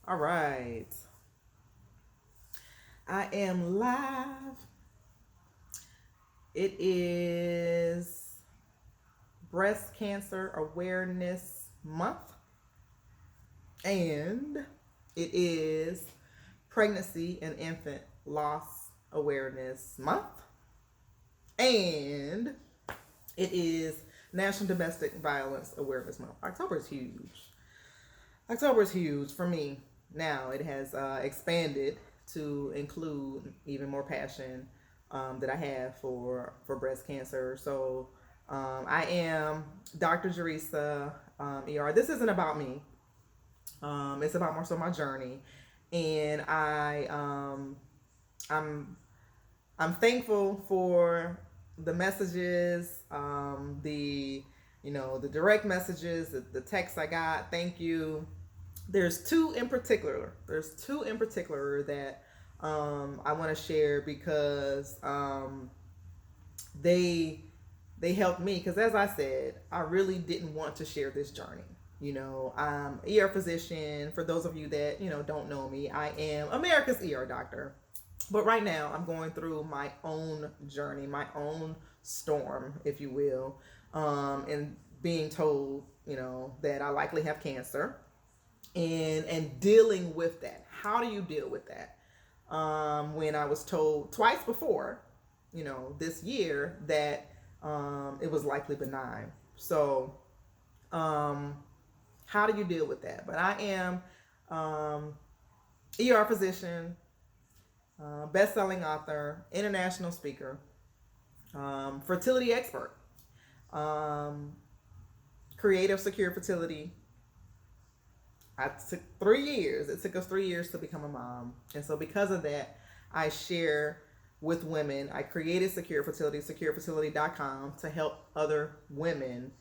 All right. I am live. It is Breast Cancer Awareness Month, and it is Pregnancy and Infant Loss Awareness Month, and it is National Domestic Violence Awareness Month. October is huge. October is huge for me. Now it has expanded to include even more passion that I have for breast cancer. So I am Dr. Jerisa ER. This isn't about me. It's about more so my journey, and I'm I'm thankful for the messages, the direct messages, the texts I got. Thank you. There's two in particular. There's two in particular that I want to share because they they helped me. Because as I said, I really didn't want to share this journey. I'm ER physician. For those of you that don't know me, I am America's ER doctor. But right now, I'm going through my own journey, my own storm, if you will, and being told, that I likely have cancer, and dealing with that. How do you deal with that? When I was told twice before, this year that it was likely benign. So, um, how do you deal with that? But I am ER physician, best-selling author, international speaker, fertility expert, um, creative secure fertility. I took 3 years. It took us 3 years to become a mom, and so because of that, I share with women. I created Secure Fertility, securefertility.com, to help other women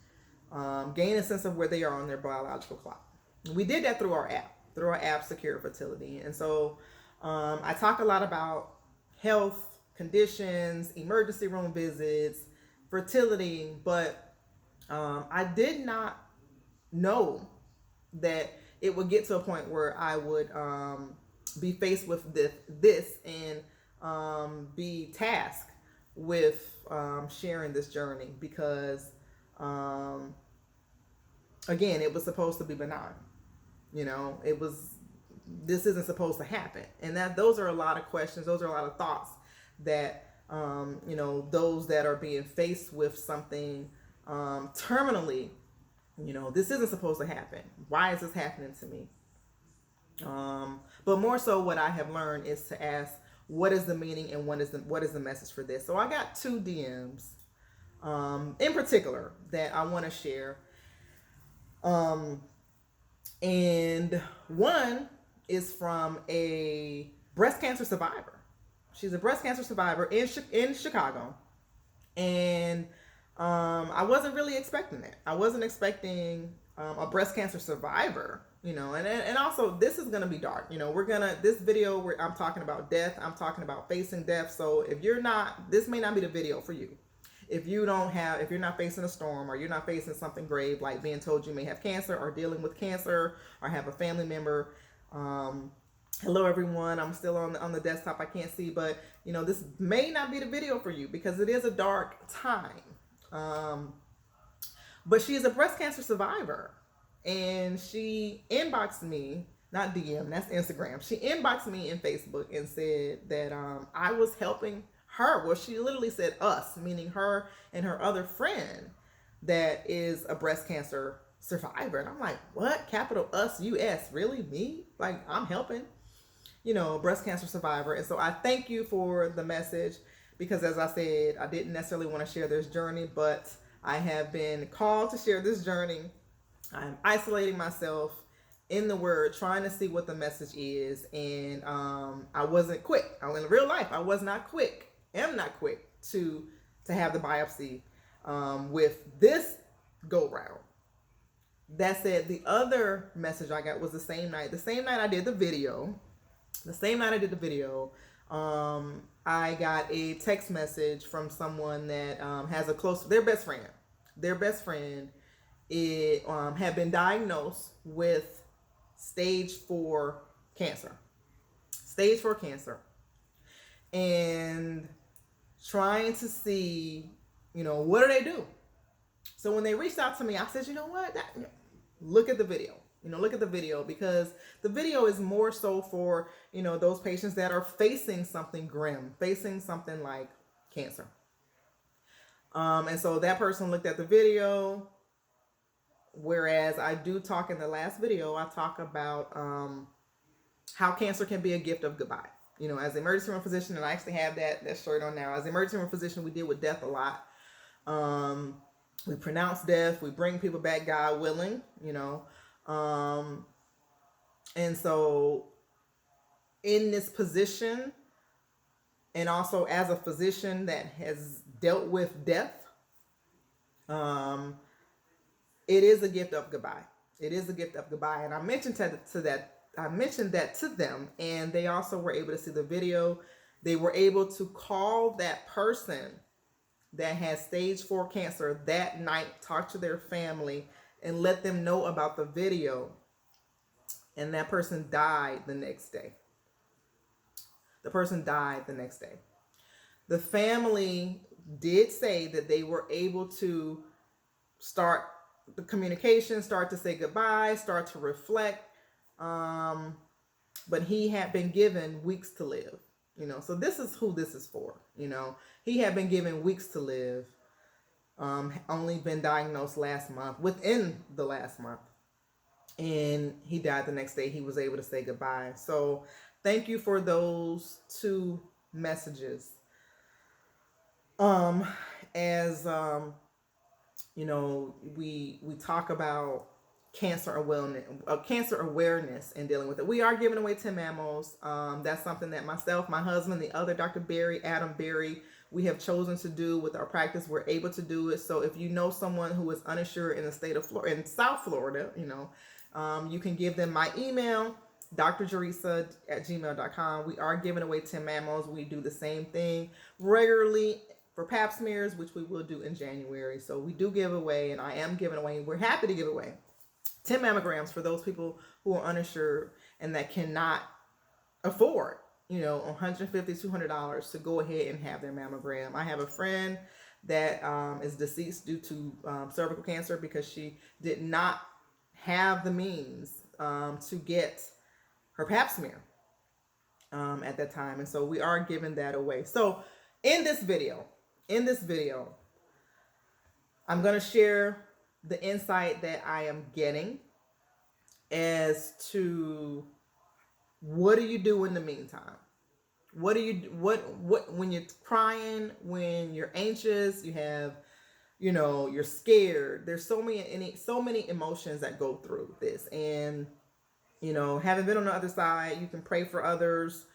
gain a sense of where they are on their biological clock. We did that through our app, Secure Fertility. And so I talk a lot about health conditions, emergency room visits, fertility, but I did not know that it would get to a point where I would be faced with this and be tasked with sharing this journey because um, again, it was supposed to be benign. It was, this isn't supposed to happen. And that those are a lot of questions, those are a lot of thoughts that those that are being faced with something terminally, this isn't supposed to happen. Why is this happening to me? But more so, what I have learned is to ask, what is the meaning and what is the message for this? So I got two DMs in particular that I want to share. Um, and one is from a breast cancer survivor. She's a breast cancer survivor in Chicago, and I wasn't really expecting that. I wasn't expecting a breast cancer survivor, and also this is gonna be dark. This video where I'm talking about death, I'm talking about facing death. So if you're not, this may not be the video for you. If you're not facing a storm, or you're not facing something grave like being told you may have cancer, or dealing with cancer, or have a family member. Hello everyone, I'm still on the desktop, I can't see, but this may not be the video for you because it is a dark time. But she is a breast cancer survivor, and she inboxed me, not DM, that's Instagram. She inboxed me in Facebook and said that I was helping her. Well, she literally said us, meaning her and her other friend that is a breast cancer survivor. And I'm like, what? Capital us, US, really? Me? Like, I'm helping, breast cancer survivor. And so I thank you for the message, because as I said, I didn't necessarily want to share this journey, but I have been called to share this journey. I'm isolating myself in the word, trying to see what the message is. And I wasn't quick. In real life, I was not quick. Am not quick to have the biopsy with this go round. That said, the other message I got was the same night. The same night I did the video. I got a text message from someone that has their best friend. Their best friend had been diagnosed with stage 4 cancer, stage 4 cancer, and trying to see, what do they do? So when they reached out to me, I said, you know what? Look at the video. Look at the video, because the video is more so for, those patients that are facing something grim, facing something like cancer. And so that person looked at the video, whereas I do talk in the last video, I talk about how cancer can be a gift of goodbye. As an emergency room physician, and I actually have that shirt on now. As an emergency room physician, we deal with death a lot. We pronounce death. We bring people back, God willing, and so in this position, and also as a physician that has dealt with death, it is a gift of goodbye. It is a gift of goodbye. And I mentioned that to them, and they also were able to see the video. They were able to call that person that has stage 4 cancer that night, talk to their family, and let them know about the video. And that person died the next day. The person died the next day. The family did say that they were able to start the communication, start to say goodbye, start to reflect. But he had been given weeks to live. So this is who this is for. He had been given weeks to live. Only been diagnosed within the last month. And he died the next day. He was able to say goodbye. So thank you for those 2 messages. As we talk about cancer awareness and dealing with it. We are giving away 10 mammos. That's something that myself, my husband, the other Dr. Berry, Adam Berry, we have chosen to do with our practice. We're able to do it. So if you know someone who is uninsured in the state of Florida, in South Florida, you can give them my email, drjerisa@gmail.com. We are giving away 10 mammos. We do the same thing regularly for pap smears, which we will do in January. So we do give away, and I am giving away, we're happy to give away 10 mammograms for those people who are uninsured and that cannot afford, $150, $200 to go ahead and have their mammogram. I have a friend that is deceased due to cervical cancer because she did not have the means to get her pap smear at that time. And so we are giving that away. So in this video, I'm going to share the insight that I am getting as to what do you do in the meantime? What do you when you're crying, when you're anxious, you have, you're scared. There's so many emotions that go through this. And, having been on the other side, you can pray for others.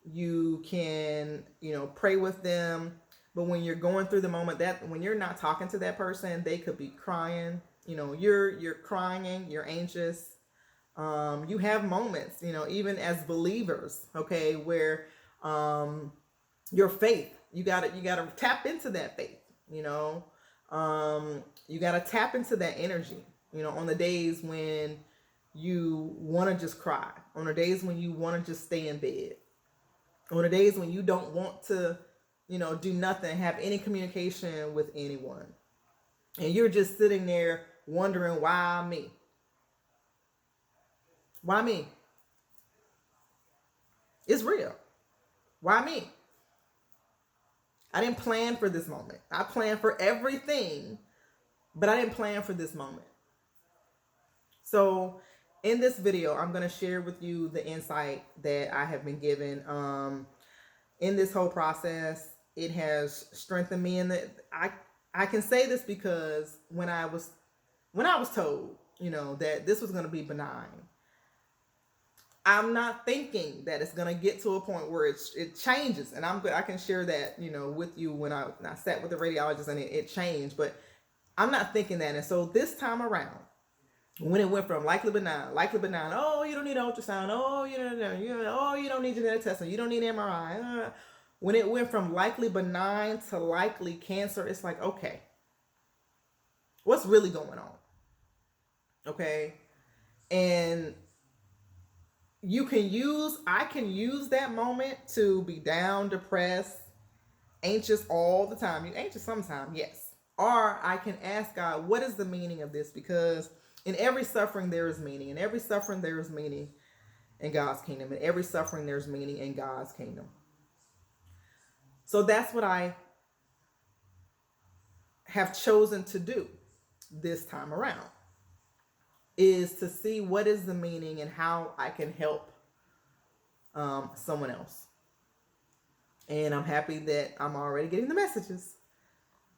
You can, pray with them. But when you're going through the moment, that when you're not talking to that person, they could be crying. You're crying, you're anxious. You have moments, even as believers, okay, where your faith, you gotta tap into that faith, you gotta tap into that energy, on the days when you want to just cry, on the days when you want to just stay in bed, on the days when you don't want to, do nothing, have any communication with anyone. And you're just sitting there wondering, why me? Why me? It's real. Why me? I didn't plan for this moment. I planned for everything, but I didn't plan for this moment. So in this video, I'm going to share with you the insight that I have been given in this whole process. It has strengthened me in that I can say this because when I was told, that this was going to be benign, I'm not thinking that it's going to get to a point where it changes. And I can share that, with you when I sat with the radiologist and it changed, but I'm not thinking that. And so this time around, when it went from likely benign, oh, you don't need an ultrasound, oh, you don't need genetic testing, you don't need MRI. When it went from likely benign to likely cancer, it's like, okay, what's really going on? Okay. And, I can use that moment to be down, depressed, anxious all the time. You anxious sometimes, yes. Or I can ask God, what is the meaning of this? Because in every suffering there is meaning. In every suffering there is meaning in God's kingdom. In every suffering there's meaning in God's kingdom. So that's what I have chosen to do this time around, is to see what is the meaning and how I can help someone else. And I'm happy that I'm already getting the messages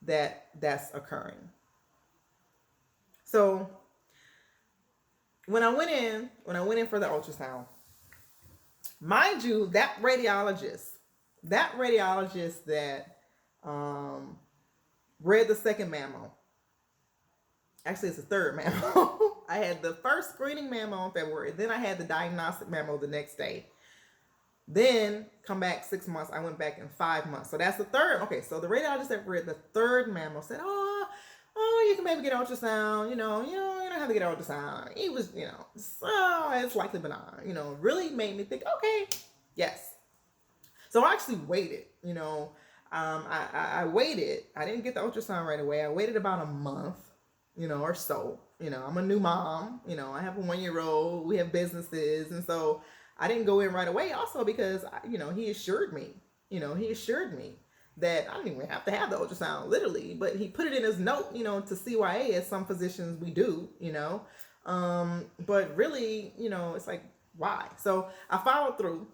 that that's occurring. So when I went in for the ultrasound, mind you, that radiologist that read the second mammo. Actually, it's the third mammo. I had the first screening mammo in February. Then I had the diagnostic mammo the next day. Then come back 6 months. I went back in 5 months. So that's the third. Okay, so the radiologist that read the third mammo said, oh, you can maybe get ultrasound. You don't have to get ultrasound. He was, it's likely benign. Really made me think, okay, yes. So I actually waited. I waited. I didn't get the ultrasound right away. I waited about a month, or so. I'm a new mom. I have a 1-year-old. We have businesses, and so I didn't go in right away. Also because he assured me. He assured me that I didn't even have to have the ultrasound, literally. But he put it in his note, to CYA, as some physicians we do. But really, it's like, why? So I followed through.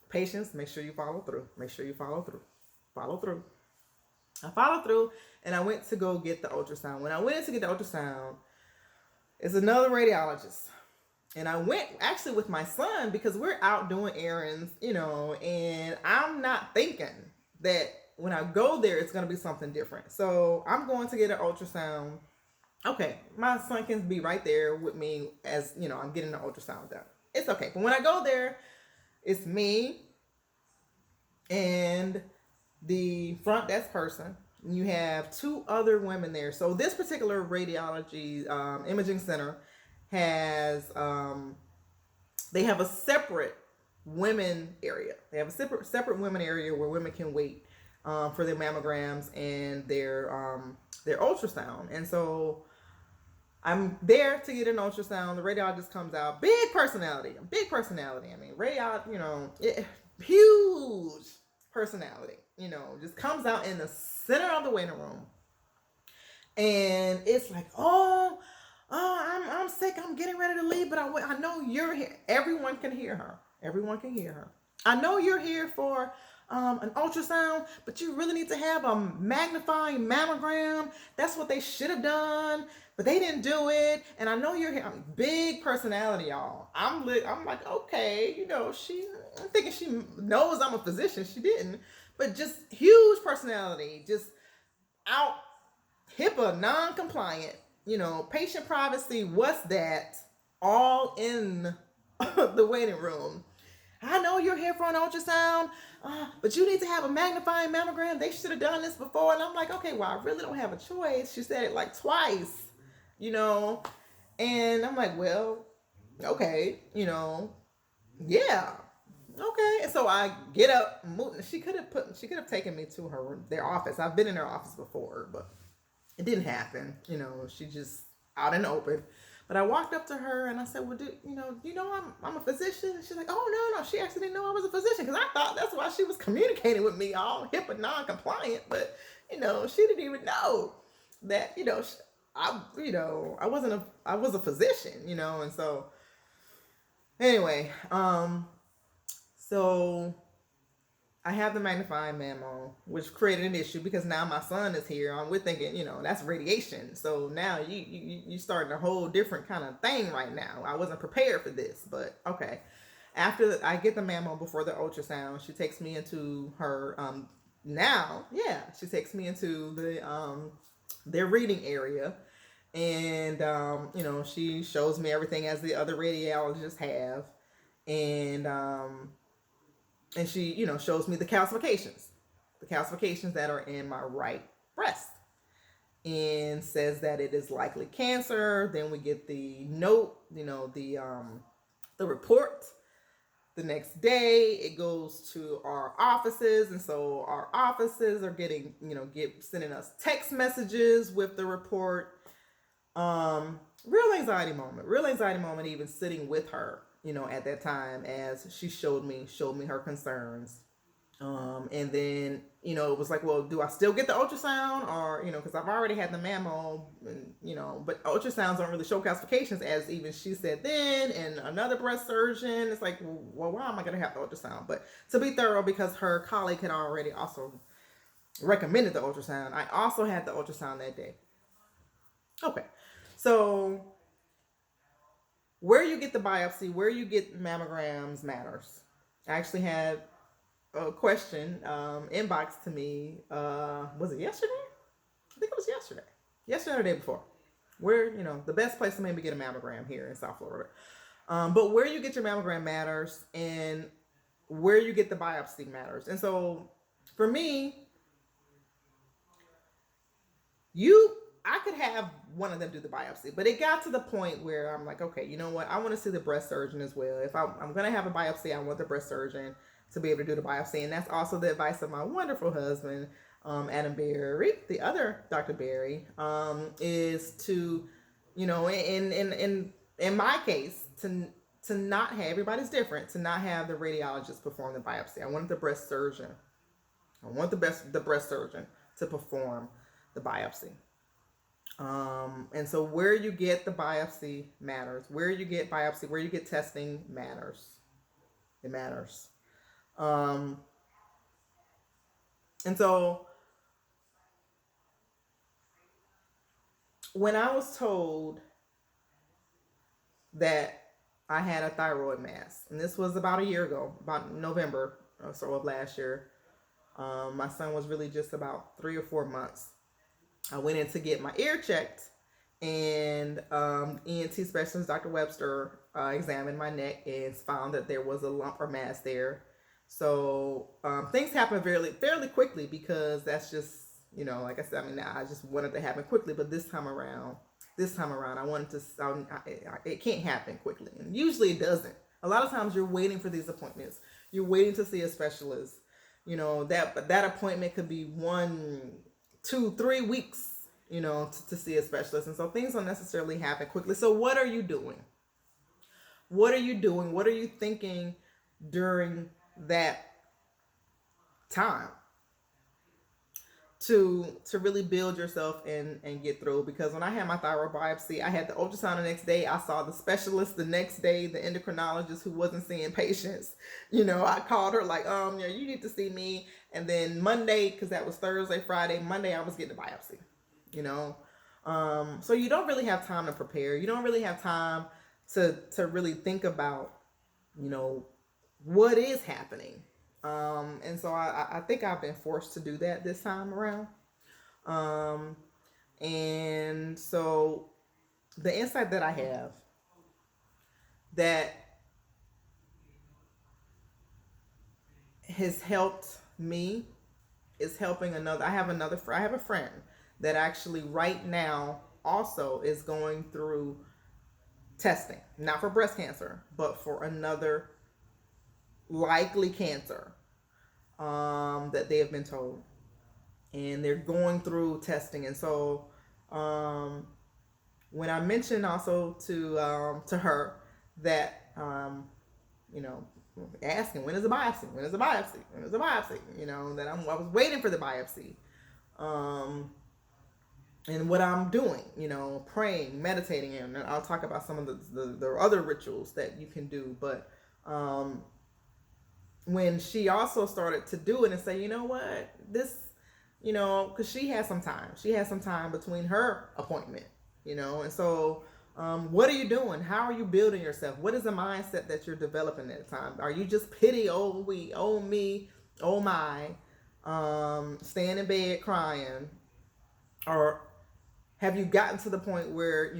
Patience, make sure you follow through. Make sure you follow through. Follow through. I followed through, and I went to go get the ultrasound. When I went in to get the ultrasound, it's another radiologist. And I went actually with my son because we're out doing errands, and I'm not thinking that when I go there, it's going to be something different. So I'm going to get an ultrasound. Okay, my son can be right there with me as, I'm getting the ultrasound done. It's okay. But when I go there, it's me and the front desk person. You have 2 other women there. So this particular radiology imaging center has, they have a separate women area. They have a separate women area where women can wait for their mammograms and their ultrasound. And so I'm there to get an ultrasound. The radiologist comes out. Big personality. I mean, radiologist, huge personality. Just comes out in the center of the waiting room. And it's like, I'm sick. I'm getting ready to leave, but I know you're here. Everyone can hear her. I know you're here for an ultrasound, but you really need to have a magnifying mammogram. That's what they should have done, but they didn't do it. And I know you're here. Big personality, y'all. I'm like, okay, I'm thinking she knows I'm a physician. She didn't, but just huge personality, just out HIPAA non-compliant. Patient privacy, what's that? All in the waiting room. I know you're here for an ultrasound, but you need to have a magnifying mammogram. They should have done this before. And I'm like, okay, well, I really don't have a choice. She said it like twice, and I'm like, well, okay, yeah. Okay. And so I get up, move. She could have taken me to their office. I've been in their office before, but it didn't happen. She just out in the open. But I walked up to her and I said, well, I'm a physician? And she's like, oh, no. She actually didn't know I was a physician, because I thought that's why she was communicating with me all HIPAA non-compliant. But, she didn't even know that, I was a physician, and so anyway, so I have the magnifying mammo, which created an issue because now my son is here. We're thinking, that's radiation. So now you starting a whole different kind of thing right now. I wasn't prepared for this, but okay. After I get the mammo before the ultrasound, she takes me into her, she takes me into their reading area. And, she shows me everything as the other radiologists have. And she, shows me the calcifications that are in my right breast, and says that it is likely cancer. Then we get the note, the report the next day it goes to our offices, and so our offices are getting, sending us text messages with the report. Real anxiety moment, even sitting with her, at that time, as she showed me her concerns. And then, it was like, well, do I still get the ultrasound, or, because I've already had the mammo, and, but ultrasounds don't really show calcifications, as even she said then, and another breast surgeon. It's like, well, why am I going to have the ultrasound? But to be thorough, because her colleague had already also recommended the ultrasound, I also had the ultrasound that day. Okay. So where you get the biopsy, where you get mammograms matters. I actually had a question inbox to me. Was it yesterday? I think it was yesterday or the day before. Where, the best place to maybe get a mammogram here in South Florida. But where you get your mammogram matters, and where you get the biopsy matters. And so for me, I could have one of them do the biopsy, but it got to the point where I'm like, okay, you know what? I want to see the breast surgeon as well. If I'm going to have a biopsy, I want the breast surgeon to be able to do the biopsy. And that's also the advice of my wonderful husband, Adam Berry, the other Dr. Berry, is to, in my case, to not have, everybody's different, to not have the radiologist perform the biopsy. I wanted the breast surgeon. I want the breast surgeon to perform the biopsy. And so where you get the biopsy matters. Where you get biopsy, where you get testing matters. It matters. And so when I was told that I had a thyroid mass, and this was about a year ago, about November or so of last year, my son was really just about 3 or 4 months. I went in to get my ear checked, and ENT specialist Dr. Webster examined my neck and found that there was a lump or mass there. So things happen fairly quickly, because that's just, like I said, I just wanted to happen quickly. But this time around, I wanted to. It can't happen quickly, and usually it doesn't. A lot of times you're waiting for these appointments. You're waiting to see a specialist. That appointment could be 1, 2, 3 weeks, to see a specialist. And so things don't necessarily happen quickly. So what are you doing? What are you thinking during that time to really build yourself and get through? Because when I had my thyroid biopsy, I had the ultrasound the next day. I saw the specialist the next day, the endocrinologist who wasn't seeing patients. I called her like, you need to see me. And then Monday, because that was Thursday, Friday, Monday, I was getting a biopsy. So you don't really have time to prepare. You don't really have time to really think about, what is happening. And so I think I've been forced to do that this time around. And so the insight that I have that has helped me is helping another. I have a friend that actually right now also is going through testing, not for breast cancer, but for another likely cancer that they have been told, and they're going through testing. And so when I mentioned also to her that asking when is the biopsy, that I was waiting for the biopsy, and what I'm doing, praying, meditating, and I'll talk about some of the other rituals that you can do. But when she also started to do it and say, you know what, this, because she had some time between her appointment, and so what are you doing? How are you building yourself? What is the mindset that you're developing at the time? Are you just pity, oh me, oh my, staying in bed crying? Or have you gotten to the point where,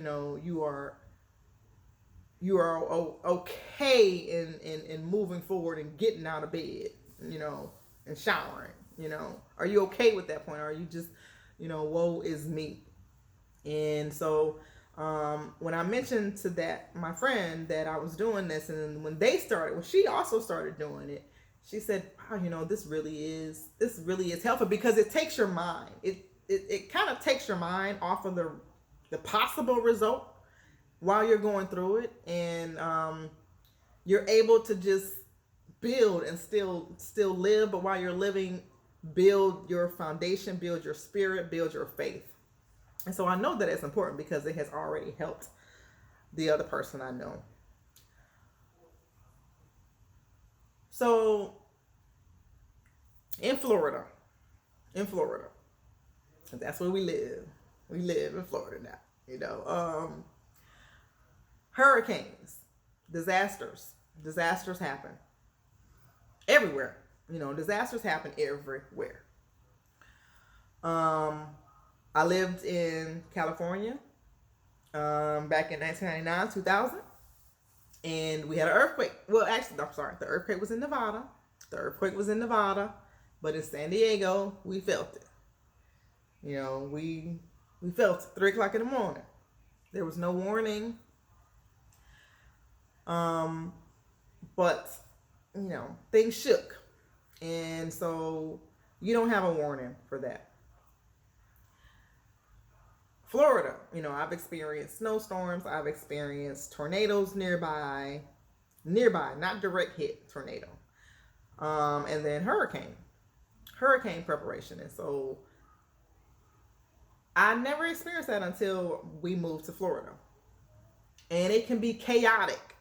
you are okay in moving forward and getting out of bed, and showering, Are you okay with that point? Or are you just, woe is me? And so When I mentioned to that my friend that I was doing this, and when she also started doing it, she said, "Wow, this really is helpful because it takes your mind. It kind of takes your mind off of the possible result while you're going through it, and you're able to just build and still live, but while you're living, build your foundation, build your spirit, build your faith." And so I know that it's important because it has already helped the other person I know. So in Florida, that's where we live. We live in Florida now. Hurricanes, disasters happen everywhere. Disasters happen everywhere. I lived in California back in 1999, 2000, and we had an earthquake. Well, actually, I'm sorry, the earthquake was in Nevada. But in San Diego, we felt it. We felt it 3 o'clock in the morning. There was no warning. But things shook, and so you don't have a warning for that. Florida, I've experienced snowstorms. I've experienced tornadoes nearby, not direct hit tornado. And then hurricane preparation. And so I never experienced that until we moved to Florida. And it can be chaotic.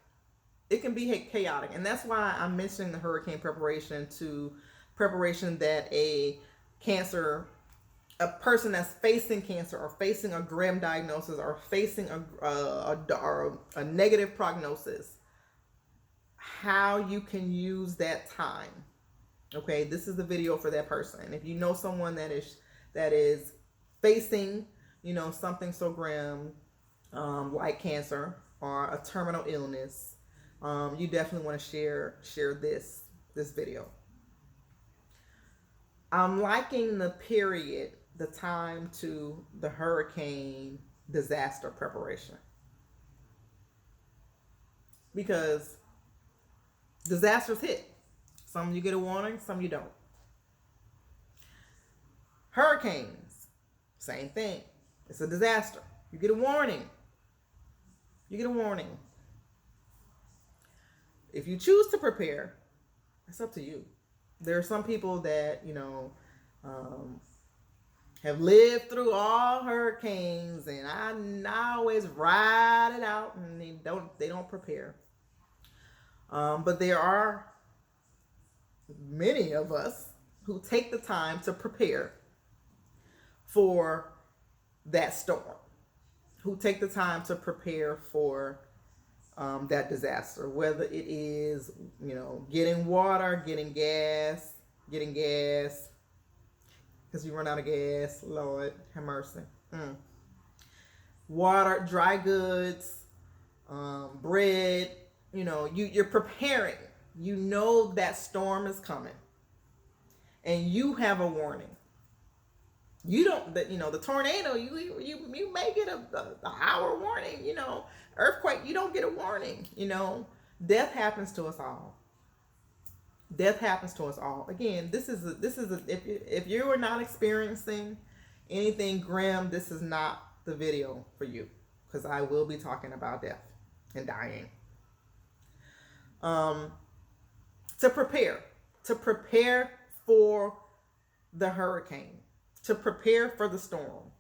And that's why I'm mentioning the hurricane preparation that a person that's facing cancer or facing a grim diagnosis or facing a negative prognosis, how you can use that time. Okay, this is the video for that person. And if you know someone that is facing, something so grim like cancer or a terminal illness, you definitely want to share this video. I'm liking the time to the hurricane disaster preparation, because disasters hit. Some you get a warning, some you don't. Hurricanes, same thing. It's a disaster. You get a warning. If you choose to prepare, it's up to you. There are some people that, have lived through all hurricanes, and I always ride it out, and they don't prepare. But there are many of us who take the time to prepare for that storm, who take the time to prepare for that disaster, whether it is, getting water, getting gas, because you run out of gas. Lord have mercy. Water, dry goods, bread. You're preparing. That storm is coming, and you have a warning. You don't, the tornado. You may get a hour warning. Earthquake. You don't get a warning. Death happens to us all. Again, if you are not experiencing anything grim, this is not the video for you, because I will be talking about death and dying. To prepare for the hurricane, to prepare for the storm.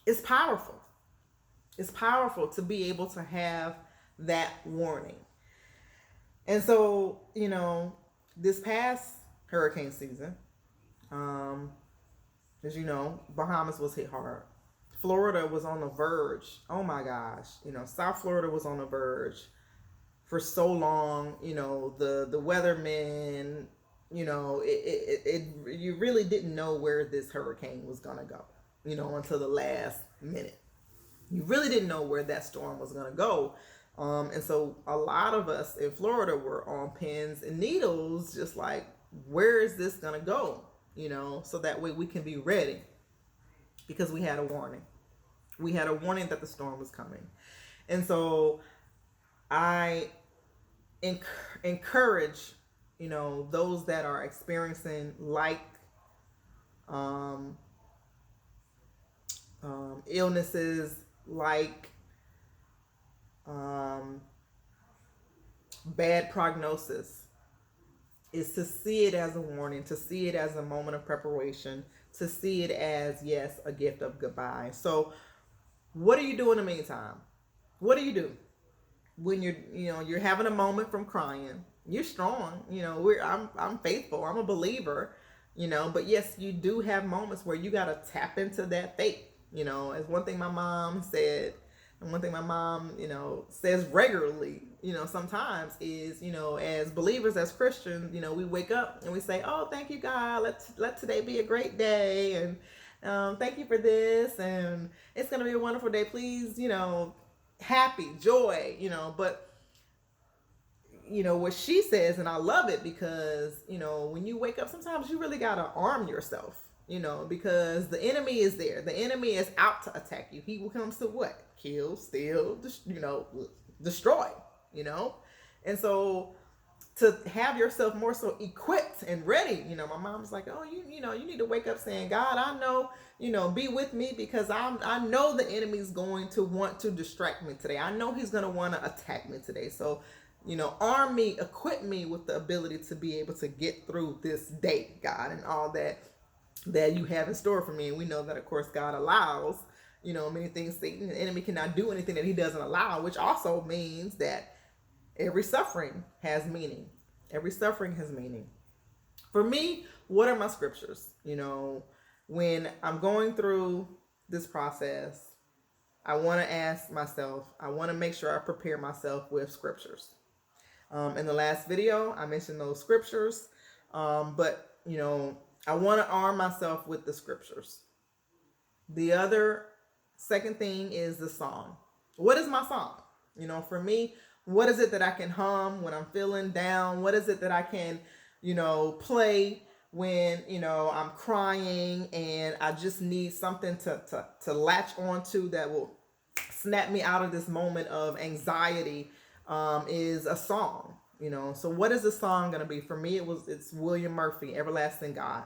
It's powerful. It's powerful to be able to have that warning. And so, this past hurricane season, as you know, Bahamas was hit hard. Florida was on the verge. Oh my gosh. South Florida was on the verge for so long. The weathermen, you really didn't know where this hurricane was going to go, until the last minute. You really didn't know where that storm was going to go. And so a lot of us in Florida were on pins and needles, just like, where is this going to go? So that way we can be ready. because we had a warning. We had a warning that the storm was coming. And so I encourage, those that are experiencing um, illnesses, um, bad prognosis, is to see it as a warning, to see it as a moment of preparation, to see it as, yes, a gift of goodbye. So what do you do in the meantime? What do you do when you're having a moment from crying? You're strong. I'm faithful. I'm a believer. But yes, you do have moments where you got to tap into that faith. As one thing my mom said, and one thing my mom, says regularly, sometimes is, as believers, as Christians, we wake up and we say, oh, thank you, God. Let today be a great day. And thank you for this. And it's going to be a wonderful day. Please, happy, joy, but what she says, and I love it because, when you wake up, sometimes you really got to arm yourself, because the enemy is there. The enemy is out to attack you. He comes to what? Kill, steal, destroy, And so to have yourself more so equipped and ready, my mom's like, oh, you need to wake up saying, God, I know, be with me, because I know the enemy's going to want to distract me today. I know he's going to want to attack me today. So, arm me, equip me with the ability to be able to get through this day, God, and all that you have in store for me. And we know that, of course, God allows, many things. Satan, the enemy, cannot do anything that he doesn't allow, which also means that every suffering has meaning. Every suffering has meaning. For me, what are my scriptures? When I'm going through this process, I want to ask myself, I want to make sure I prepare myself with scriptures. In the last video, I mentioned those scriptures, but, I want to arm myself with the scriptures. The other second thing is the song. What is my song? For me, what is it that I can hum when I'm feeling down? What is it that I can, play when, I'm crying and I just need something to latch onto that will snap me out of this moment of anxiety, is a song, So what is the song going to be? For me, it's William Murphy, Everlasting God.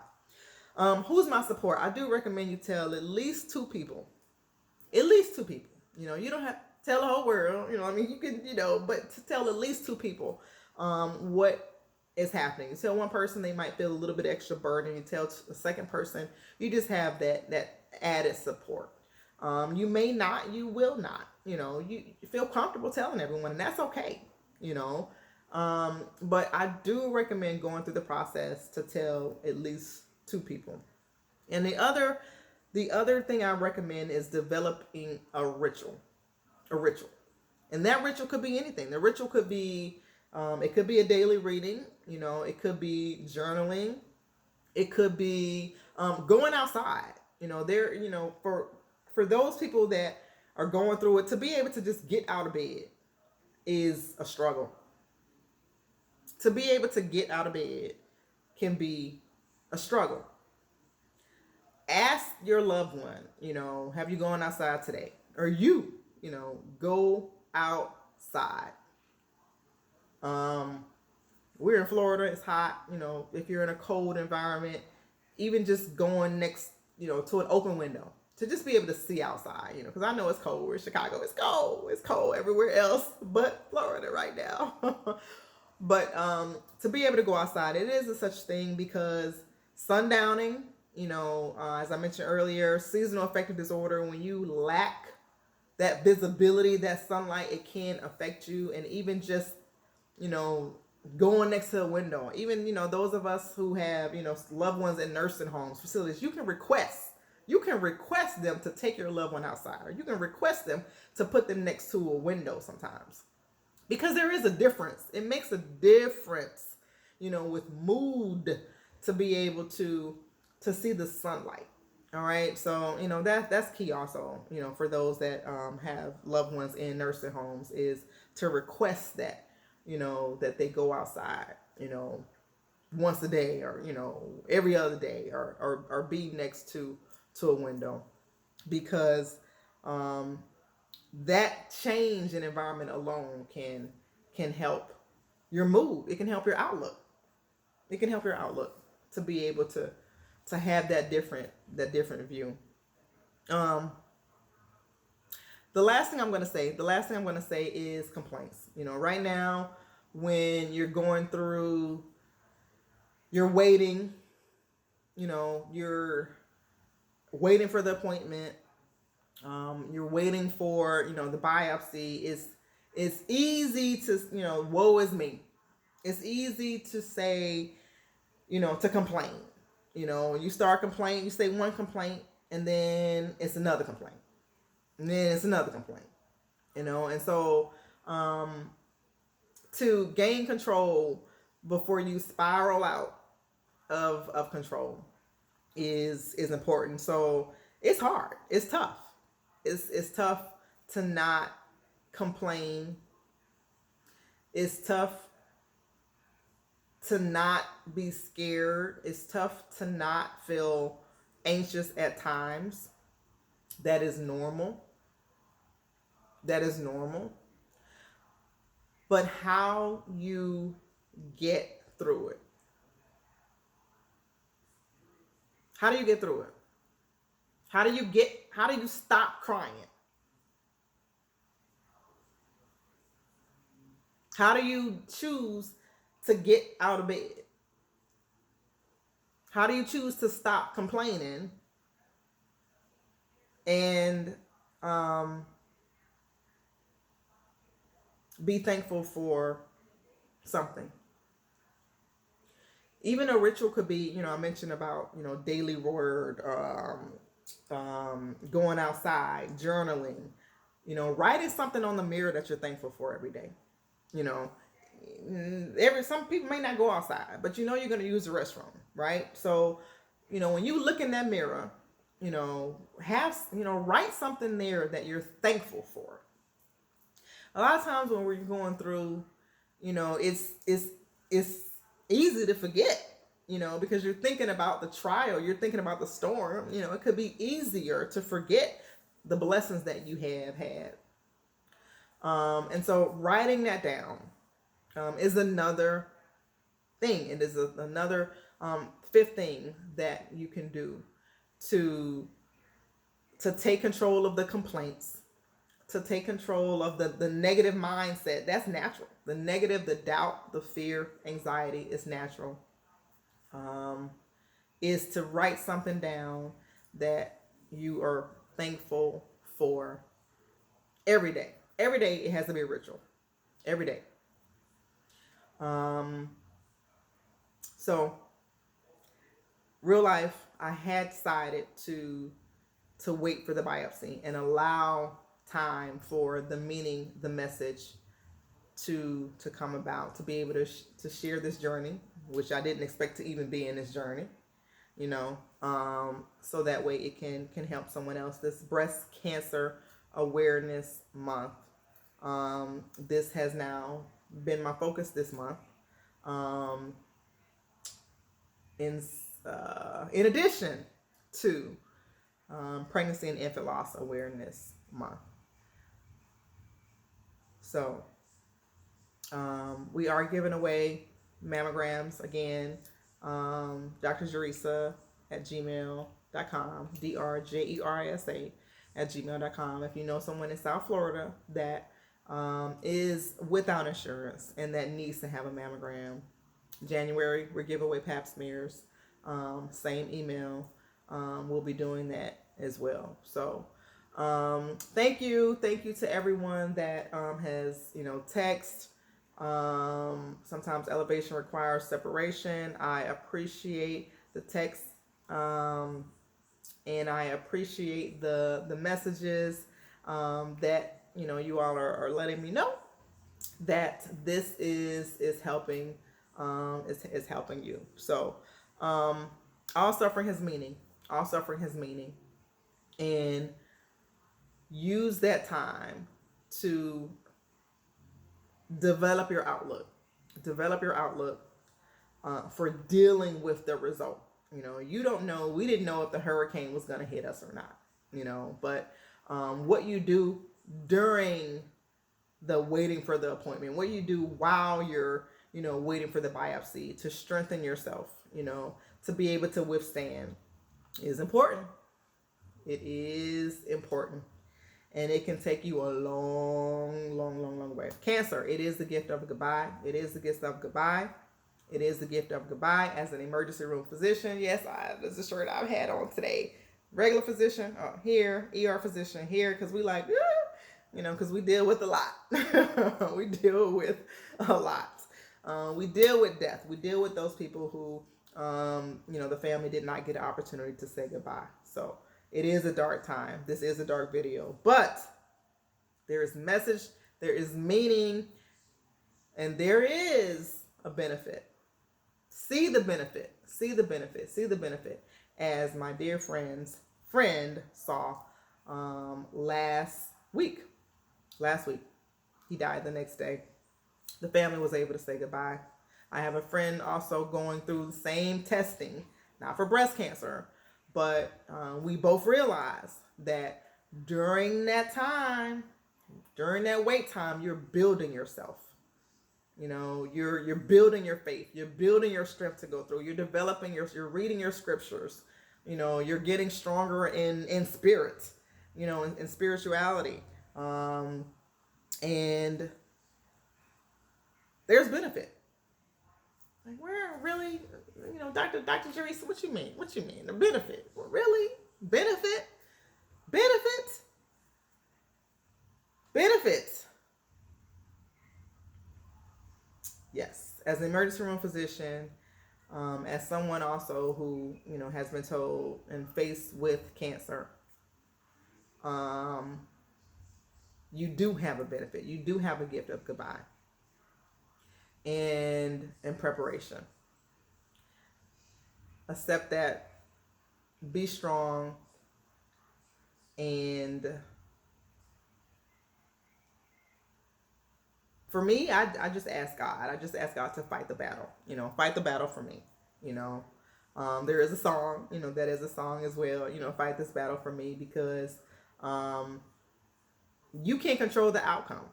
Who's my support? I do recommend you tell at least two people. At least two people. You don't have to tell the whole world. You can, but to tell at least two people what is happening. You tell one person, they might feel a little bit extra burden. You tell the second person, you just have that added support. You may not, you will not. You feel comfortable telling everyone, and that's okay. But I do recommend going through the process to tell at least two people. And the other thing I recommend is developing a ritual. And that ritual could be anything. The ritual could be, it could be a daily reading, it could be journaling, it could be going outside. For those people that are going through it, to be able to just get out of bed is a struggle. To be able to get out of bed can be a struggle. Ask your loved one, have you gone outside today? Or go outside. We're in Florida, it's hot, if you're in a cold environment, even just going next, to an open window, to just be able to see outside, because I know it's cold. We're in Chicago, it's cold everywhere else but Florida right now. But to be able to go outside, it is a such thing, because sundowning, as I mentioned earlier, seasonal affective disorder, when you lack that visibility, that sunlight, it can affect you. And even just, going next to a window, even, those of us who have, loved ones in nursing homes, facilities, you can request them to take your loved one outside, or you can request them to put them next to a window sometimes, because there is a difference. It makes a difference, with mood, to be able to see the sunlight. All right. So, that's key also, for those that have loved ones in nursing homes, is to request that, that they go outside, once a day, or, every other day, or be next to a window. because um, that change in environment alone can help your mood. It can help your outlook. It can help your outlook to be able to have that different view. Um, the last thing I'm going to say is complaints. Right now, when you're going through, you're waiting, you're waiting for the appointment, you're waiting for, the biopsy. It's easy to, woe is me. It's easy to say, to complain. You start complaining, you say one complaint, and then it's another complaint, and then it's another complaint. And so to gain control before you spiral out of control is important. So it's hard. It's tough. It's tough to not complain. It's tough to not be scared. It's tough to not feel anxious at times. That is normal. That is normal. But how you get through it? How do you get through it? How do you stop crying? How do you choose to get out of bed? How do you choose to stop complaining and be thankful for something? Even a ritual could be, I mentioned about, daily word, going outside, journaling, writing something on the mirror that you're thankful for every day. You know, some people may not go outside, but you're going to use the restroom, right? So, when you look in that mirror, write something there that you're thankful for. A lot of times when we're going through, it's easy to forget, because you're thinking about the trial, you're thinking about the storm. It could be easier to forget the blessings that you have had. And so writing that down is another thing. It is another fifth thing that you can do to take control of the complaints, to take control of the negative mindset. That's natural. The negative, the doubt, the fear, anxiety is natural. Is to write something down that you are thankful for every day. Every day it has to be a ritual. Every day. So real life, I had decided to wait for the biopsy and allow time for the meaning, the message to come about, to be able to share this journey, which I didn't expect to even be in this journey, so that way it can help someone else. This Breast Cancer Awareness Month, this has now been my focus this month. In addition to Pregnancy and Infant Loss Awareness Month. So we are giving away mammograms again. Dr. Jerisa at gmail.com, DRJERISA at gmail.com. If you know someone in South Florida that is without insurance and that needs to have a mammogram, January we give away pap smears. Same email. We'll be doing that as well. So thank you to everyone that has text. Sometimes elevation requires separation. I appreciate the text, and I appreciate the messages that you all are letting me know that this is helping, is helping you. So all suffering has meaning. All suffering has meaning. And use that time to develop your outlook. Develop your outlook for dealing with the result. You don't know. We didn't know if the hurricane was going to hit us or not. but what you do during the waiting for the appointment, what you do while you're, waiting for the biopsy to strengthen yourself, to be able to withstand is important. It is important. And it can take you a long, long, long, long way. Cancer, it is the gift of goodbye. It is the gift of goodbye. It is the gift of goodbye. As an emergency room physician, yes, this is the shirt I've had on today. Regular physician here, ER physician here, because we like, because we deal with a lot. We deal with a lot. We deal with death. We deal with those people who, the family did not get an opportunity to say goodbye. So it is a dark time. This is a dark video, but there is message, there is meaning, and there is a benefit. See the benefit. See the benefit. See the benefit. As my dear friend saw last week. Last week. He died the next day. The family was able to say goodbye. I have a friend also going through the same testing, not for breast cancer, but we both realized that during that time, during that wait time, you're building yourself. You're building your faith. You're building your strength to go through. You're developing you're reading your scriptures. You're getting stronger in spirit, in spirituality. And there's benefit. Like, where really, Dr. Jerisa, what you mean? What you mean? The benefit? Well, really? Benefit? Benefit? Benefits. Yes. As an emergency room physician, as someone also who, has been told and faced with cancer, you do have a benefit. You do have a gift of goodbye and preparation. Accept that. Be strong. And for me, I just ask God. I just ask God to fight the battle. Fight the battle for me. There is a song, that is a song as well. Fight this battle for me, because you can't control the outcome.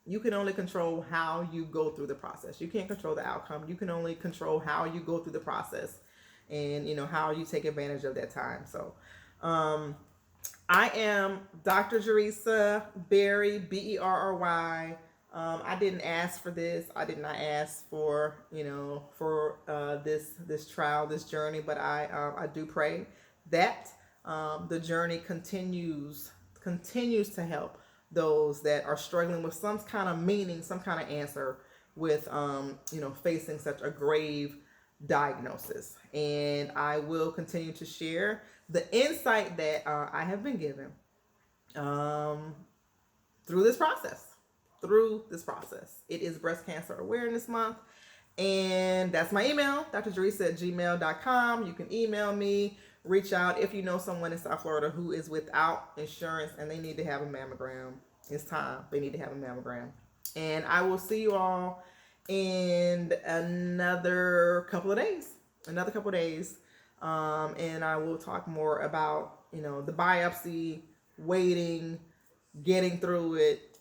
You can only control how you go through the process. You can't control the outcome. You can only control how you go through the process, and how you take advantage of that time. So I am Dr. Jerisa Berry, Berry. I didn't ask for this. I did not ask for, for this trial, this journey, but I do pray that the journey continues to help those that are struggling with some kind of meaning, some kind of answer with, facing such a grave diagnosis. And I will continue to share the insight that I have been given through this process. It is Breast Cancer Awareness Month. And that's my email, drjerisa@gmail.com. You can email me, reach out if you know someone in South Florida who is without insurance and they need to have a mammogram. It's time. They need to have a mammogram. And I will see you all in another couple of days. And I will talk more about, the biopsy, waiting, getting through it,